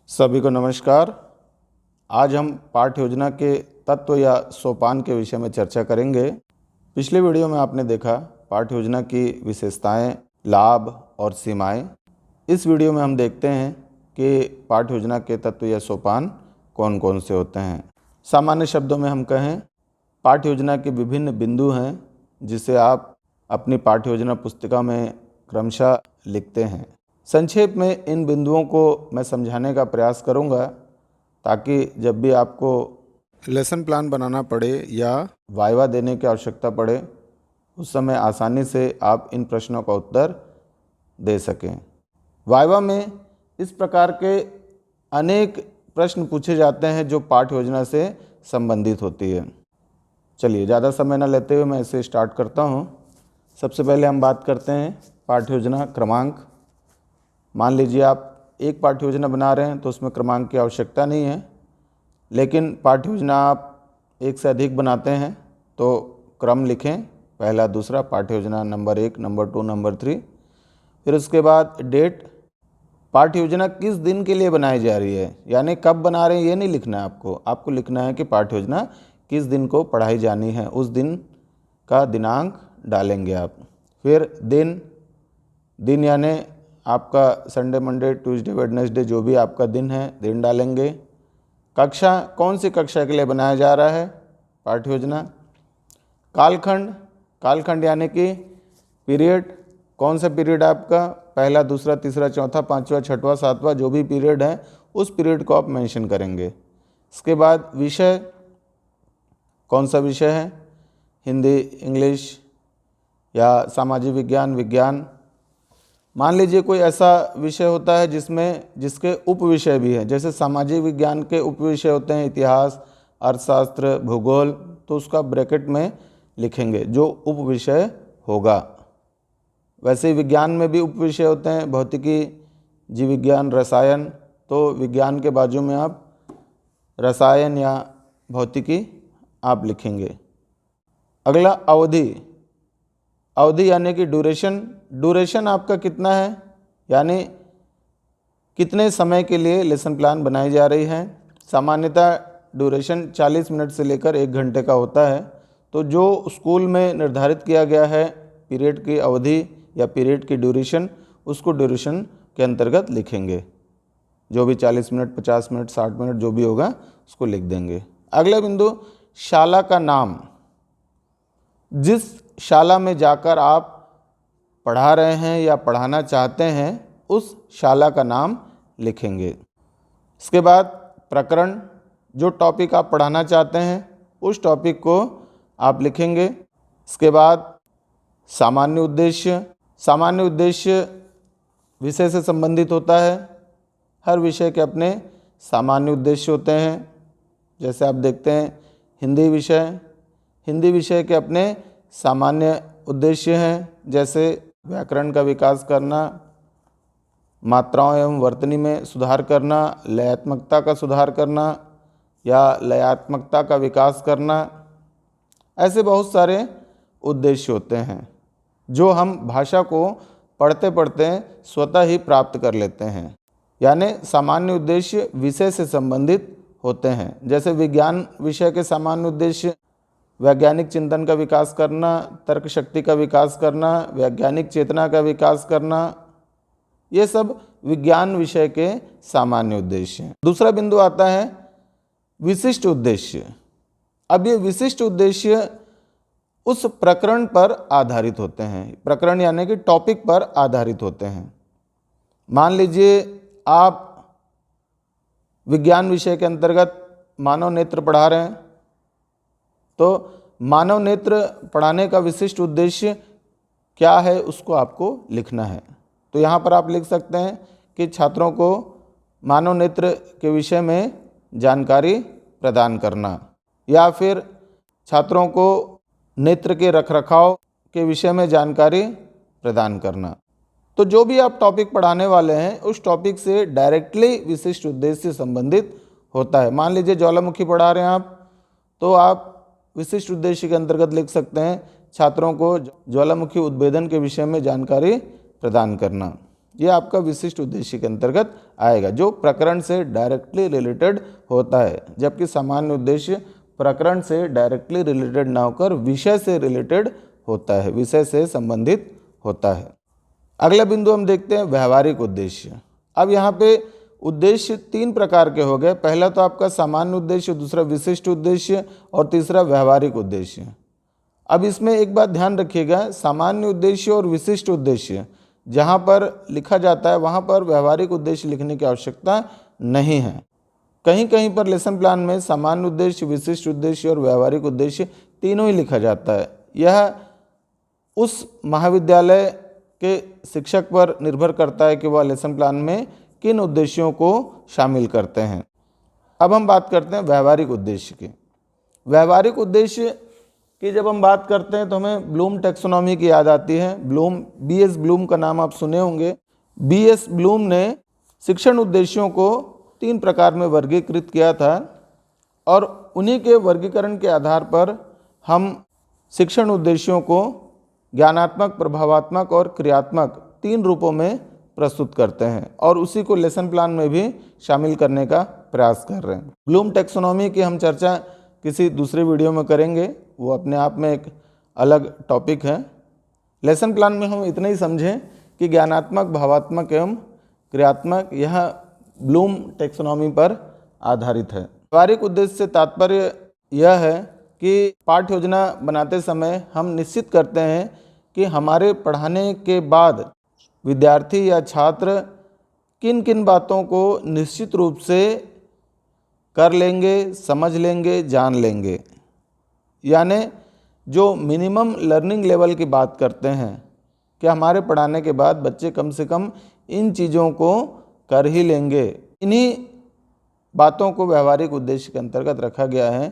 सभी को नमस्कार। आज हम पाठ्य योजना के तत्व या सोपान के विषय में चर्चा करेंगे। पिछले वीडियो में आपने देखा पाठ्य योजना की विशेषताएं, लाभ और सीमाएं। इस वीडियो में हम देखते हैं कि पाठ्य योजना के तत्व या सोपान कौन कौन से होते हैं। सामान्य शब्दों में हम कहें, पाठ्य योजना के विभिन्न बिंदु हैं जिसे आप अपनी पाठ्य योजना पुस्तिका में क्रमशः लिखते हैं। संक्षेप में इन बिंदुओं को मैं समझाने का प्रयास करूंगा ताकि जब भी आपको लेसन प्लान बनाना पड़े या वाइवा देने की आवश्यकता पड़े उस समय आसानी से आप इन प्रश्नों का उत्तर दे सकें। वाइवा में इस प्रकार के अनेक प्रश्न पूछे जाते हैं जो पाठ्य योजना से संबंधित होती है। चलिए ज़्यादा समय न लेते हुए मैं इसे स्टार्ट करता हूँ। सबसे पहले हम बात करते हैं पाठ्य योजना क्रमांक। मान लीजिए आप एक पाठ्य योजना बना रहे हैं तो उसमें क्रमांक की आवश्यकता नहीं है, लेकिन पाठ्य योजना आप एक से अधिक बनाते हैं तो क्रम लिखें, पहला दूसरा, पाठ्य योजना नंबर 1, नंबर 2, नंबर 3। फिर उसके बाद डेट, पाठ्य योजना किस दिन के लिए बनाई जा रही है, यानी कब बना रहे हैं ये नहीं लिखना है आपको लिखना है कि पाठ्य योजना किस दिन को पढ़ाई जानी है, उस दिन का दिनांक डालेंगे आप। फिर दिन यानी आपका संडे, मंडे, ट्यूसडे, वेडनेसडे जो भी आपका दिन है, दिन डालेंगे। कक्षा, कौन सी कक्षा के लिए बनाया जा रहा है पाठ्य योजना। कालखंड यानी कि पीरियड, कौन सा पीरियड आपका, पहला, दूसरा, तीसरा, चौथा, पांचवा, छठवां, सातवां, जो भी पीरियड है उस पीरियड को आप मेंशन करेंगे। इसके बाद विषय, कौन सा विषय है, हिंदी, इंग्लिश या सामाजिक विज्ञान। मान लीजिए कोई ऐसा विषय होता है जिसके उप विषय भी हैं, जैसे सामाजिक विज्ञान के उप विषय होते हैं इतिहास, अर्थशास्त्र, भूगोल, तो उसका ब्रैकेट में लिखेंगे जो उप विषय होगा। वैसे ही विज्ञान में भी उप विषय होते हैं, भौतिकी, जीव विज्ञान, रसायन, तो विज्ञान के बाजू में आप रसायन या भौतिकी आप लिखेंगे। अगला अवधि यानी कि ड्यूरेशन आपका कितना है, यानी कितने समय के लिए लेसन प्लान बनाई जा रही है। सामान्यतः ड्यूरेशन 40 मिनट से लेकर 1 घंटे का होता है, तो जो स्कूल में निर्धारित किया गया है पीरियड की अवधि या पीरियड की ड्यूरेशन, उसको ड्यूरेशन के अंतर्गत लिखेंगे। जो भी 40 मिनट, 50 मिनट, 60 मिनट जो भी होगा उसको लिख देंगे। अगला बिंदु, शाला का नाम। जिस शाला में जाकर आप पढ़ा रहे हैं या पढ़ाना चाहते हैं उस शाला का नाम लिखेंगे। इसके बाद प्रकरण, जो टॉपिक आप पढ़ाना चाहते हैं उस टॉपिक को आप लिखेंगे। इसके बाद सामान्य उद्देश्य विषय से संबंधित होता है। हर विषय के अपने सामान्य उद्देश्य होते हैं। जैसे आप देखते हैं हिंदी विषय के अपने सामान्य उद्देश्य हैं, जैसे व्याकरण का विकास करना, मात्राओं एवं वर्तनी में सुधार करना, लयात्मकता का सुधार करना या लयात्मकता का विकास करना। ऐसे बहुत सारे उद्देश्य होते हैं जो हम भाषा को पढ़ते पढ़ते स्वतः ही प्राप्त कर लेते हैं, यानी सामान्य उद्देश्य विषय से संबंधित होते हैं। जैसे विज्ञान विषय के सामान्य उद्देश्य वैज्ञानिक चिंतन का विकास करना, तर्क शक्ति का विकास करना, वैज्ञानिक चेतना का विकास करना, ये सब विज्ञान विषय के सामान्य उद्देश्य हैं। दूसरा बिंदु आता है विशिष्ट उद्देश्य। अब ये विशिष्ट उद्देश्य उस प्रकरण पर आधारित होते हैं, प्रकरण यानी कि टॉपिक पर आधारित होते हैं। मान लीजिए आप विज्ञान विषय के अंतर्गत मानव नेत्र पढ़ा रहे हैं, तो मानव नेत्र पढ़ाने का विशिष्ट उद्देश्य क्या है उसको आपको लिखना है। तो यहाँ पर आप लिख सकते हैं कि छात्रों को मानव नेत्र के विषय में जानकारी प्रदान करना, या फिर छात्रों को नेत्र के रखरखाव के विषय में जानकारी प्रदान करना। तो जो भी आप टॉपिक पढ़ाने वाले हैं उस टॉपिक से डायरेक्टली विशिष्ट उद्देश्य से संबंधित होता है। मान लीजिए ज्वालामुखी पढ़ा रहे हैं आप, तो आप विशिष्ट उद्देश्य के अंतर्गत लिख सकते हैं छात्रों को ज्वालामुखी उद्भेदन के विषय में जानकारी प्रदान करना। ये आपका विशिष्ट उद्देश्य के अंतर्गत आएगा, जो प्रकरण से डायरेक्टली रिलेटेड होता है, जबकि सामान्य उद्देश्य प्रकरण से डायरेक्टली रिलेटेड ना होकर विषय से रिलेटेड होता है, विषय से संबंधित होता है। अगला बिंदु हम देखते हैं व्यवहारिक उद्देश्य। अब यहाँ पे उद्देश्य 3 प्रकार के हो गए। पहला तो आपका सामान्य उद्देश्य, दूसरा विशिष्ट उद्देश्य और तीसरा व्यवहारिक उद्देश्य। अब इसमें एक बात ध्यान रखिएगा, सामान्य उद्देश्य और विशिष्ट उद्देश्य जहाँ पर लिखा जाता है वहाँ पर व्यवहारिक उद्देश्य लिखने की आवश्यकता नहीं है। कहीं कहीं पर लेसन प्लान में सामान्य उद्देश्य, विशिष्ट उद्देश्य और व्यवहारिक उद्देश्य तीनों ही लिखा जाता है। यह उस महाविद्यालय के शिक्षक पर निर्भर करता है कि वह लेसन प्लान में किन उद्देश्यों को शामिल करते हैं। अब हम बात करते हैं व्यवहारिक उद्देश्य की। व्यवहारिक उद्देश्य की जब हम बात करते हैं तो हमें ब्लूम टैक्सोनॉमी की याद आती है। BS ब्लूम का नाम आप सुने होंगे। BS ब्लूम ने शिक्षण उद्देश्यों को 3 प्रकार में वर्गीकृत किया था और उन्हीं के वर्गीकरण के आधार पर हम शिक्षण उद्देश्यों को ज्ञानात्मक, प्रभावात्मक और क्रियात्मक 3 रूपों में प्रस्तुत करते हैं और उसी को लेसन प्लान में भी शामिल करने का प्रयास कर रहे हैं। ब्लूम टैक्सोनॉमी की हम चर्चा किसी दूसरे वीडियो में करेंगे, वो अपने आप में एक अलग टॉपिक है। लेसन प्लान में हम इतना ही समझें कि ज्ञानात्मक, भावात्मक एवं क्रियात्मक यह ब्लूम टैक्सोनॉमी पर आधारित है। व्यवहारिक उद्देश्य से तात्पर्य यह है कि पाठ्य योजना बनाते समय हम निश्चित करते हैं कि हमारे पढ़ाने के बाद विद्यार्थी या छात्र किन किन बातों को निश्चित रूप से कर लेंगे, समझ लेंगे, जान लेंगे। यानी जो मिनिमम लर्निंग लेवल की बात करते हैं कि हमारे पढ़ाने के बाद बच्चे कम से कम इन चीज़ों को कर ही लेंगे। इन्हीं बातों को व्यवहारिक उद्देश्य के अंतर्गत रखा गया है।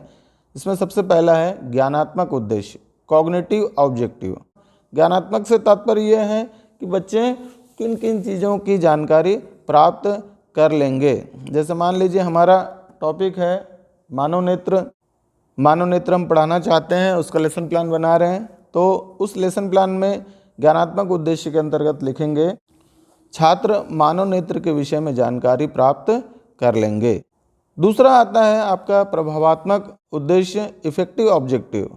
इसमें सबसे पहला है ज्ञानात्मक उद्देश्य, कॉग्निटिव ऑब्जेक्टिव। ज्ञानात्मक से तात्पर्य यह है कि बच्चे किन किन चीज़ों की जानकारी प्राप्त कर लेंगे। जैसे मान लीजिए हमारा टॉपिक है मानव नेत्र। मानव नेत्र हम पढ़ाना चाहते हैं, उसका लेसन प्लान बना रहे हैं, तो उस लेसन प्लान में ज्ञानात्मक उद्देश्य के अंतर्गत लिखेंगे छात्र मानव नेत्र के विषय में जानकारी प्राप्त कर लेंगे। दूसरा आता है आपका प्रभावात्मक उद्देश्य, इफेक्टिव ऑब्जेक्टिव।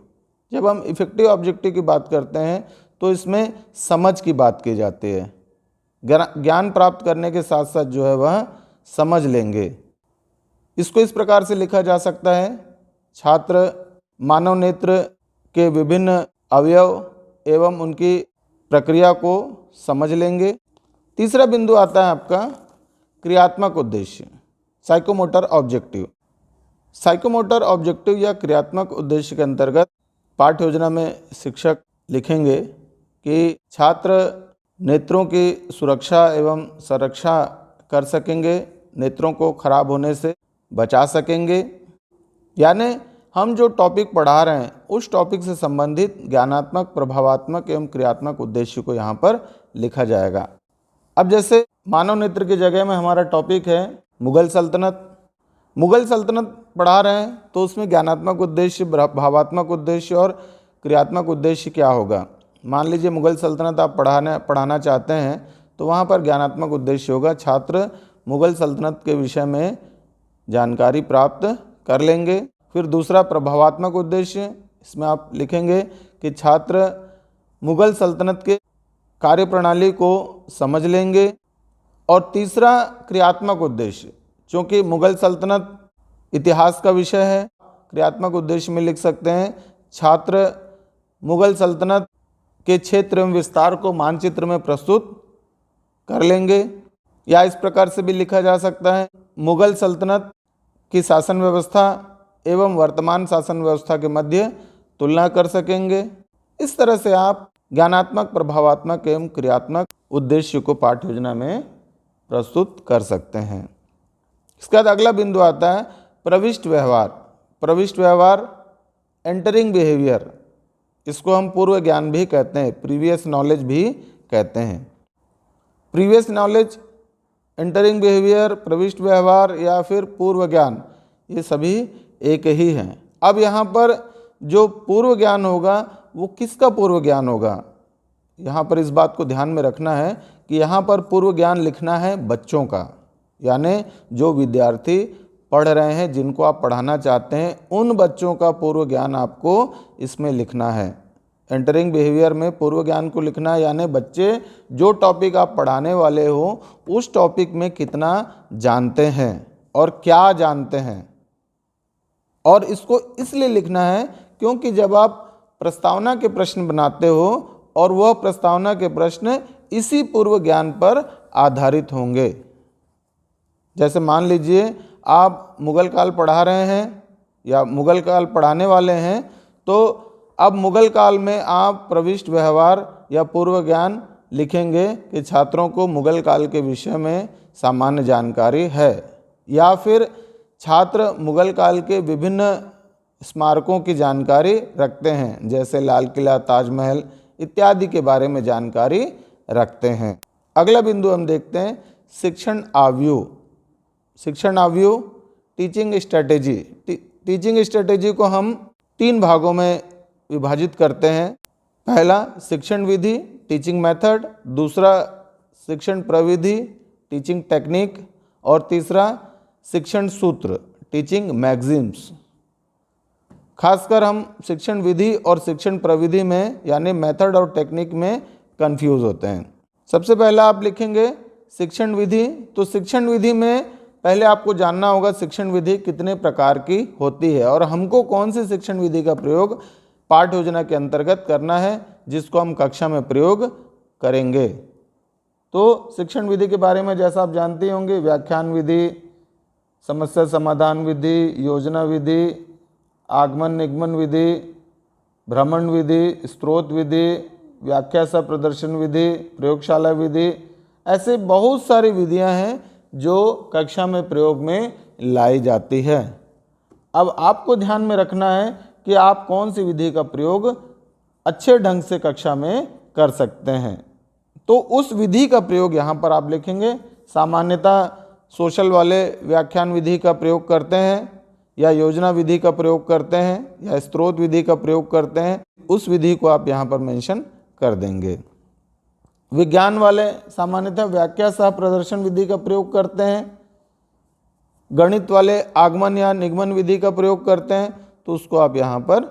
जब हम इफेक्टिव ऑब्जेक्टिव की बात करते हैं तो इसमें समझ की बात की जाती है। ज्ञान प्राप्त करने के साथ साथ जो है वह समझ लेंगे। इसको इस प्रकार से लिखा जा सकता है, छात्र मानव नेत्र के विभिन्न अवयव एवं उनकी प्रक्रिया को समझ लेंगे। तीसरा बिंदु आता है आपका क्रियात्मक उद्देश्य, साइकोमोटर ऑब्जेक्टिव। साइकोमोटर ऑब्जेक्टिव या क्रियात्मक उद्देश्य के अंतर्गत पाठ्य योजना में शिक्षक लिखेंगे कि छात्र नेत्रों की सुरक्षा एवं संरक्षा कर सकेंगे, नेत्रों को खराब होने से बचा सकेंगे। यानी हम जो टॉपिक पढ़ा रहे हैं उस टॉपिक से संबंधित ज्ञानात्मक, प्रभावात्मक एवं क्रियात्मक उद्देश्य को यहाँ पर लिखा जाएगा। अब जैसे मानव नेत्र की जगह में हमारा टॉपिक है मुगल सल्तनत। मुगल सल्तनत पढ़ा रहे हैं तो उसमें ज्ञानात्मक उद्देश्य, भावात्मक उद्देश्य और क्रियात्मक उद्देश्य क्या होगा। मान लीजिए मुगल सल्तनत आप पढ़ाना चाहते हैं तो वहाँ पर ज्ञानात्मक उद्देश्य होगा छात्र मुगल सल्तनत के विषय में जानकारी प्राप्त कर लेंगे। फिर दूसरा प्रभावात्मक उद्देश्य, इसमें आप लिखेंगे कि छात्र मुगल सल्तनत के कार्यप्रणाली को समझ लेंगे। और तीसरा क्रियात्मक उद्देश्य, क्योंकि मुगल सल्तनत इतिहास का विषय है, क्रियात्मक उद्देश्य में लिख सकते हैं छात्र मुगल सल्तनत के क्षेत्र एवं विस्तार को मानचित्र में प्रस्तुत कर लेंगे। या इस प्रकार से भी लिखा जा सकता है मुगल सल्तनत की शासन व्यवस्था एवं वर्तमान शासन व्यवस्था के मध्य तुलना कर सकेंगे। इस तरह से आप ज्ञानात्मक, प्रभावात्मक एवं क्रियात्मक उद्देश्य को पाठ्य योजना में प्रस्तुत कर सकते हैं। इसके बाद अगला बिंदु आता है प्रविष्ट व्यवहार। प्रविष्ट व्यवहार, एंटरिंग बिहेवियर, इसको हम पूर्व ज्ञान भी कहते हैं, प्रीवियस नॉलेज भी कहते हैं। प्रीवियस नॉलेज, एंटरिंग बिहेवियर, प्रविष्ट व्यवहार या फिर पूर्व ज्ञान, ये सभी एक ही हैं। अब यहाँ पर जो पूर्व ज्ञान होगा वो किसका पूर्व ज्ञान होगा, यहाँ पर इस बात को ध्यान में रखना है कि यहाँ पर पूर्व ज्ञान लिखना है बच्चों का, यानी जो विद्यार्थी पढ़ रहे हैं, जिनको आप पढ़ाना चाहते हैं, उन बच्चों का पूर्व ज्ञान आपको इसमें लिखना है। एंटरिंग बिहेवियर में पूर्व ज्ञान को लिखना है, यानी बच्चे जो टॉपिक आप पढ़ाने वाले हो उस टॉपिक में कितना जानते हैं और क्या जानते हैं। और इसको इसलिए लिखना है क्योंकि जब आप प्रस्तावना के प्रश्न बनाते हो और वह प्रस्तावना के प्रश्न इसी पूर्व ज्ञान पर आधारित होंगे। जैसे मान लीजिए आप मुगल काल पढ़ा रहे हैं या मुगल काल पढ़ाने वाले हैं, तो अब मुगल काल में आप प्रविष्ट व्यवहार या पूर्व ज्ञान लिखेंगे कि छात्रों को मुगल काल के विषय में सामान्य जानकारी है, या फिर छात्र मुगल काल के विभिन्न स्मारकों की जानकारी रखते हैं, जैसे लाल किला, ताजमहल इत्यादि के बारे में जानकारी रखते हैं। अगला बिंदु हम देखते हैं शिक्षण आव्यूह। शिक्षण आव्यूह टीचिंग स्ट्रेटेजी। टीचिंग स्ट्रेटेजी को हम 3 भागों में विभाजित करते हैं। पहला शिक्षण विधि, टीचिंग मेथड, दूसरा शिक्षण प्रविधि, टीचिंग टेक्निक, और तीसरा शिक्षण सूत्र, टीचिंग मैगजीम्स। खासकर हम शिक्षण विधि और शिक्षण प्रविधि में यानी मेथड और टेक्निक में कंफ्यूज होते हैं। सबसे पहला आप लिखेंगे शिक्षण विधि। तो शिक्षण विधि में पहले आपको जानना होगा शिक्षण विधि कितने प्रकार की होती है और हमको कौन सी शिक्षण विधि का प्रयोग पाठ्य योजना के अंतर्गत करना है, जिसको हम कक्षा में प्रयोग करेंगे। तो शिक्षण विधि के बारे में जैसा आप जानते होंगे, व्याख्यान विधि, समस्या समाधान विधि, योजना विधि, आगमन निगमन विधि, भ्रमण विधि, स्रोत विधि, व्याख्या सह प्रदर्शन विधि, प्रयोगशाला विधि, ऐसे बहुत सारी विधियां हैं जो कक्षा में प्रयोग में लाई जाती है। अब आपको ध्यान में रखना है कि आप कौन सी विधि का प्रयोग अच्छे ढंग से कक्षा में कर सकते हैं। तो उस विधि का प्रयोग यहाँ पर आप लिखेंगे। सामान्यतः सोशल वाले व्याख्यान विधि का प्रयोग करते हैं, या योजना विधि का प्रयोग करते हैं, या स्रोत विधि का प्रयोग करते हैं। उस विधि को आप यहाँ पर मेंशन कर देंगे। विज्ञान वाले सामान्यतः व्याख्या सह प्रदर्शन विधि का प्रयोग करते हैं। गणित वाले आगमन या निगमन विधि का प्रयोग करते हैं, तो उसको आप यहाँ पर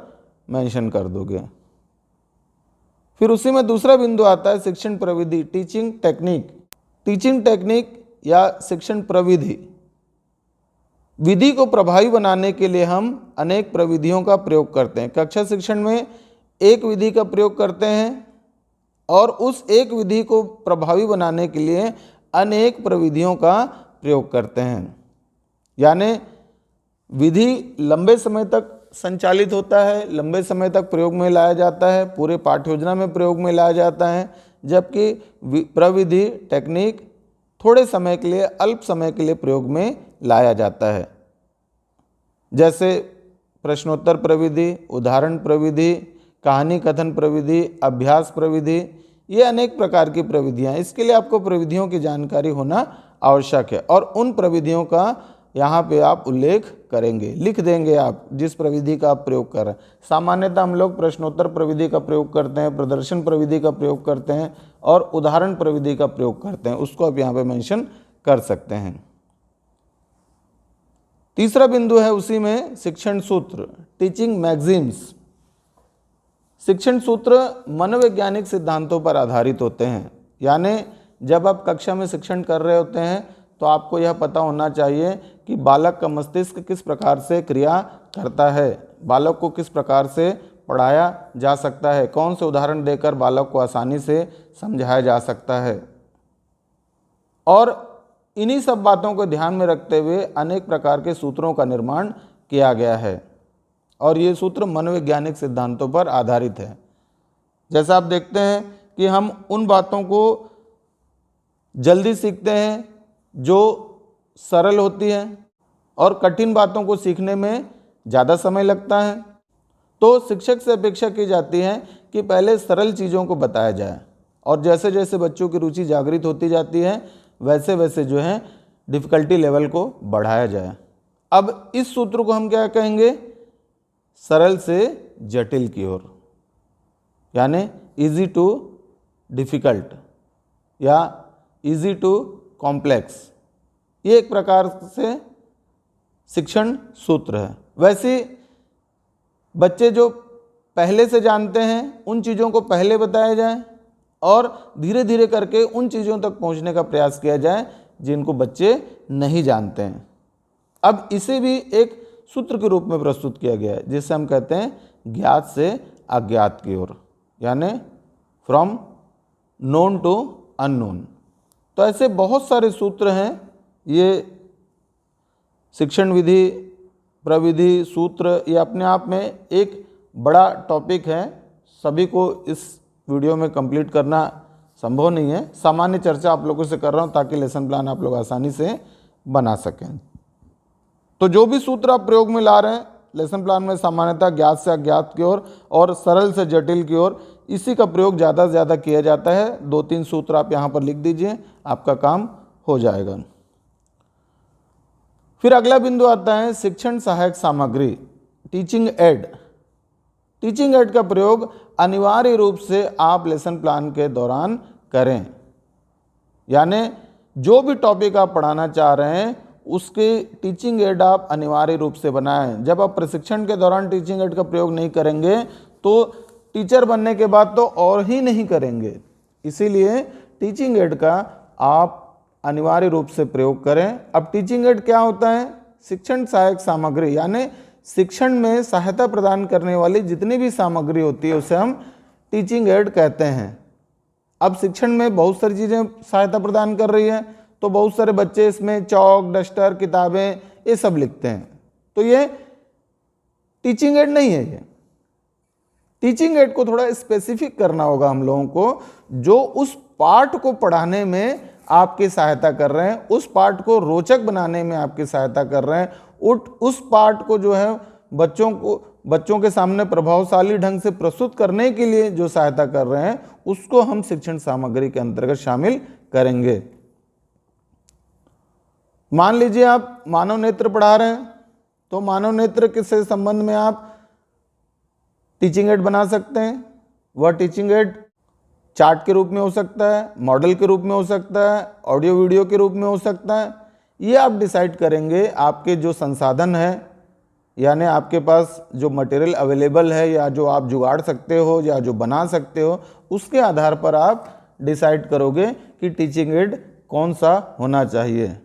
मेंशन कर दोगे। फिर उसी में दूसरा बिंदु आता है शिक्षण प्रविधि, टीचिंग टेक्निक। टीचिंग टेक्निक या शिक्षण प्रविधि, विधि को प्रभावी बनाने के लिए हम अनेक प्रविधियों का प्रयोग करते हैं। कक्षा शिक्षण में एक विधि का प्रयोग करते हैं और उस एक विधि को प्रभावी बनाने के लिए अनेक प्रविधियों का प्रयोग करते हैं। यानी विधि लंबे समय तक संचालित होता है, लंबे समय तक प्रयोग में लाया जाता है, पूरे पाठ्य योजना में प्रयोग में लाया जाता है, जबकि प्रविधि टेक्निक थोड़े समय के लिए, अल्प समय के लिए प्रयोग में लाया जाता है। जैसे प्रश्नोत्तर प्रविधि, उदाहरण प्रविधि, कहानी कथन प्रविधि, अभ्यास प्रविधि, ये अनेक प्रकार की प्रविधियाँ। इसके लिए आपको प्रविधियों की जानकारी होना आवश्यक है और उन प्रविधियों का यहाँ पे आप उल्लेख करेंगे, लिख देंगे आप जिस प्रविधि का आप प्रयोग कर रहे हैं। सामान्यतः हम लोग प्रश्नोत्तर प्रविधि का प्रयोग करते हैं, प्रदर्शन प्रविधि का प्रयोग करते हैं और उदाहरण प्रविधि का प्रयोग करते हैं, उसको आप यहाँ पे मेंशन कर सकते हैं। तीसरा बिंदु है उसी में शिक्षण सूत्र, टीचिंग मैगजीम्स। शिक्षण सूत्र मनोवैज्ञानिक सिद्धांतों पर आधारित होते हैं। यानी जब आप कक्षा में शिक्षण कर रहे होते हैं तो आपको यह पता होना चाहिए कि बालक का मस्तिष्क किस प्रकार से क्रिया करता है, बालक को किस प्रकार से पढ़ाया जा सकता है, कौन से उदाहरण देकर बालक को आसानी से समझाया जा सकता है। और इन्हीं सब बातों को ध्यान में रखते हुए अनेक प्रकार के सूत्रों का निर्माण किया गया है और ये सूत्र मनोवैज्ञानिक सिद्धांतों पर आधारित है। जैसा आप देखते हैं कि हम उन बातों को जल्दी सीखते हैं जो सरल होती है और कठिन बातों को सीखने में ज़्यादा समय लगता है। तो शिक्षक से अपेक्षा की जाती है कि पहले सरल चीज़ों को बताया जाए और जैसे जैसे बच्चों की रुचि जागृत होती जाती है वैसे वैसे जो है डिफ़िकल्टी लेवल को बढ़ाया जाए। अब इस सूत्र को हम क्या कहेंगे, सरल से जटिल की ओर, यानी इजी टू डिफ़िकल्ट या इजी टू कॉम्प्लेक्स, ये एक प्रकार से शिक्षण सूत्र है। वैसे बच्चे जो पहले से जानते हैं उन चीज़ों को पहले बताया जाए और धीरे धीरे करके उन चीज़ों तक पहुंचने का प्रयास किया जाए जिनको बच्चे नहीं जानते हैं। अब इसे भी एक सूत्र के रूप में प्रस्तुत किया गया है जिसे हम कहते हैं ज्ञात से अज्ञात की ओर, यानी फ्रॉम नोन टू अननोन। तो ऐसे बहुत सारे सूत्र हैं। ये शिक्षण विधि, प्रविधि, सूत्र, ये अपने आप में एक बड़ा टॉपिक है। सभी को इस वीडियो में कंप्लीट करना संभव नहीं है। सामान्य चर्चा आप लोगों से कर रहा हूँ ताकि लेसन प्लान आप लोग आसानी से बना सकें। तो जो भी सूत्र आप प्रयोग में ला रहे हैं लेसन प्लान में सामान्यतः ज्ञात से अज्ञात की ओर और सरल से जटिल की ओर, इसी का प्रयोग ज़्यादा से ज़्यादा किया जाता है। 2-3 सूत्र आप यहाँ पर लिख दीजिए, आपका काम हो जाएगा। फिर अगला बिंदु आता है शिक्षण सहायक सामग्री, टीचिंग एड। टीचिंग एड का प्रयोग अनिवार्य रूप से आप लेसन प्लान के दौरान करें, यानी जो भी टॉपिक आप पढ़ाना चाह रहे हैं उसके टीचिंग एड आप अनिवार्य रूप से बनाएं। जब आप प्रशिक्षण के दौरान टीचिंग एड का प्रयोग नहीं करेंगे तो टीचर बनने के बाद तो और ही नहीं करेंगे। इसीलिए टीचिंग एड का आप अनिवार्य रूप से प्रयोग करें। अब टीचिंग एड क्या होता है? शिक्षण सहायक सामग्री, यानी शिक्षण में सहायता प्रदान करने वाली जितनी भी सामग्री होती है उसे हम टीचिंग एड कहते हैं। अब शिक्षण में बहुत सारी चीज़ें सहायता प्रदान कर रही है, तो बहुत सारे बच्चे इसमें चौक, डस्टर, किताबें ये सब लिखते हैं, तो ये टीचिंग एड नहीं है। ये टीचिंग एड को थोड़ा स्पेसिफिक करना होगा हम लोगों को, जो उस पाठ को पढ़ाने में आपकी सहायता कर रहे हैं, उस पाठ को रोचक बनाने में आपकी सहायता कर रहे हैं, उस पाठ को जो है बच्चों के सामने प्रभावशाली ढंग से प्रस्तुत करने के लिए जो सहायता कर रहे हैं उसको हम शिक्षण सामग्री के अंतर्गत शामिल करेंगे। मान लीजिए आप मानव नेत्र पढ़ा रहे हैं, तो मानव नेत्र के से संबंध में आप टीचिंग एड बना सकते हैं। वह टीचिंग एड चार्ट के रूप में हो सकता है, मॉडल के रूप में हो सकता है, ऑडियो वीडियो के रूप में हो सकता है। ये आप डिसाइड करेंगे, आपके जो संसाधन है, यानी आपके पास जो मटेरियल अवेलेबल है या जो आप जुगाड़ सकते हो या जो बना सकते हो, उसके आधार पर आप डिसाइड करोगे कि टीचिंग एड कौन सा होना चाहिए।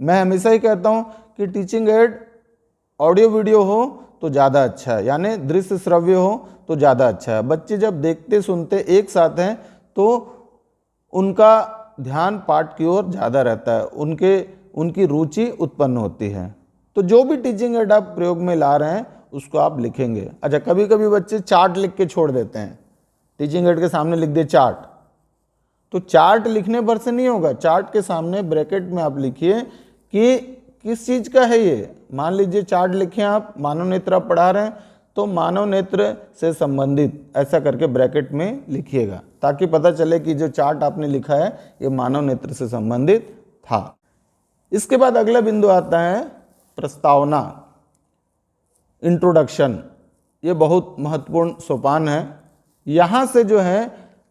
मैं हमेशा ही कहता हूँ कि टीचिंग एड ऑडियो वीडियो हो तो ज़्यादा अच्छा है, यानी दृश्य श्रव्य हो तो ज़्यादा अच्छा है। बच्चे जब देखते सुनते एक साथ हैं तो उनका ध्यान पाठ की ओर ज़्यादा रहता है, उनकी रुचि उत्पन्न होती है। तो जो भी टीचिंग एड आप प्रयोग में ला रहे हैं उसको आप लिखेंगे। अच्छा, कभी कभी बच्चे चार्ट लिख के छोड़ देते हैं, टीचिंग एड के सामने लिख दे चार्ट, तो चार्ट लिखने पर से नहीं होगा। चार्ट के सामने ब्रैकेट में आप लिखिए कि किस चीज़ का है ये। मान लीजिए चार्ट लिखे आप, मानव नेत्र आप पढ़ा रहे हैं तो मानव नेत्र से संबंधित ऐसा करके ब्रैकेट में लिखिएगा, ताकि पता चले कि जो चार्ट आपने लिखा है ये मानव नेत्र से संबंधित था। इसके बाद अगला बिंदु आता है प्रस्तावना, इंट्रोडक्शन। ये बहुत महत्वपूर्ण सोपान है। यहाँ से जो है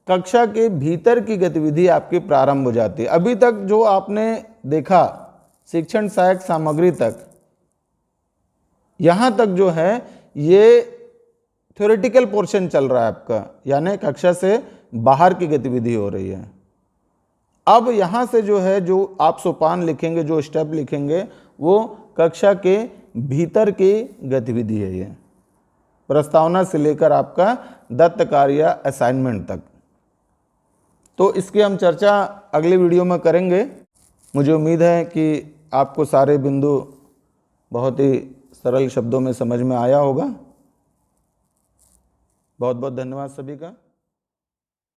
कक्षा के भीतर की गतिविधि आपकी प्रारंभ हो जाती है। अभी तक जो आपने देखा शिक्षण सहायक सामग्री तक, यहाँ तक जो है ये थ्योरेटिकल पोर्शन चल रहा है आपका, यानी कक्षा से बाहर की गतिविधि हो रही है। अब यहाँ से जो है जो आप सोपान लिखेंगे, जो स्टेप लिखेंगे, वो कक्षा के भीतर की गतिविधि है। ये प्रस्तावना से लेकर आपका दत्त कार्य असाइनमेंट तक। तो इसकी हम चर्चा अगले वीडियो में करेंगे। मुझे उम्मीद है कि आपको सारे बिंदु बहुत ही सरल शब्दों में समझ में आया होगा। बहुत बहुत धन्यवाद सभी का।